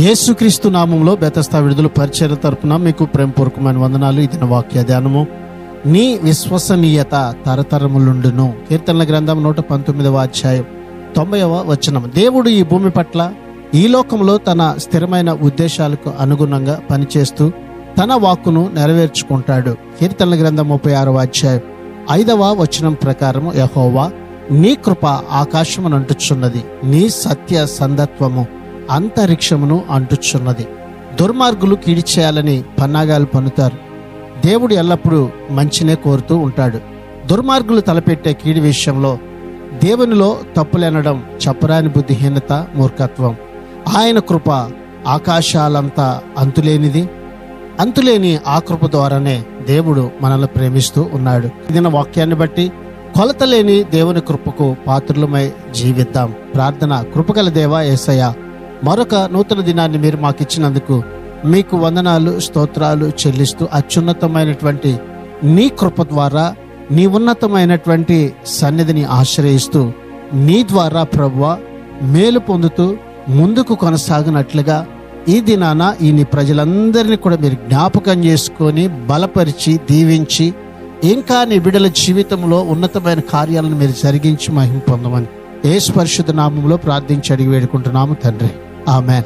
యేసుక్రీస్తు నామంలో బెతస్తా విడుదల పరిచర్య తరపున మీకు ప్రేమపూర్వకమైన వందనాలు. ఇది నా వాక్య ధ్యానము. నీ విశ్వసనీయత తరతరములుండును. కీర్తనల గ్రంథం 119వ అధ్యాయం 90వ వచనం. దేవుడు ఈ భూమి పట్ల, ఈ లోకంలో తన స్థిరమైన ఉద్దేశాలకు అనుగుణంగా పనిచేస్తూ తన వాక్కును నెరవేర్చుకుంటాడు. కీర్తనల గ్రంథం 36వ అధ్యాయం 5వ వచనం ప్రకారము, యెహోవా నీ కృప ఆకాశమును అంటుచున్నది, నీ సత్య సందత్వము అంతరిక్షమును అంటుచున్నది. దుర్మార్గులు కీడి చేయాలని పన్నాగాలు పన్నుతారు. దేవుడు ఎల్లప్పుడూ మంచినే కోరుతూ ఉంటాడు. దుర్మార్గులు తలపెట్టే కీడి విషయంలో దేవునిలో తప్పులెనడం చెప్పరాని బుద్ధిహీనత, మూర్ఖత్వం. ఆయన కృప ఆకాశాలంతా అంతులేనిది. అంతులేని ఆ కృప ద్వారానే దేవుడు మనల్ని ప్రేమిస్తూ ఉన్నాడు. ఇదిన వాక్యాన్ని బట్టి కొలతలేని దేవుని కృపకు పాత్రులమై జీవిద్దాం. ప్రార్థన. కృపగల దేవా యేసయ్య, మరొక నూతన దినాన్ని మీరు మాకు ఇచ్చినందుకు మీకు వందనాలు, స్తోత్రాలు చెల్లిస్తూ అత్యున్నతమైనటువంటి నీ కృప ద్వారా, నీ ఉన్నతమైనటువంటి సన్నిధిని ఆశ్రయిస్తూ నీ ద్వారా ప్రభువా మేలు పొందుతూ ముందుకు కొనసాగినట్లుగా ఈ దినాన ఈ నీ ప్రజలందరినీ కూడా మీరు జ్ఞాపకం చేసుకొని బలపరిచి దీవించి ఇంకా నీ బిడ్డల జీవితంలో ఉన్నతమైన కార్యాలను మీరు జరిగించి మహిమ పొందమని యేసు పరిశుద్ధ నామములో ప్రార్థించి అడిగి వేడుకుంటున్నాము తండ్రి. ఆమేన్.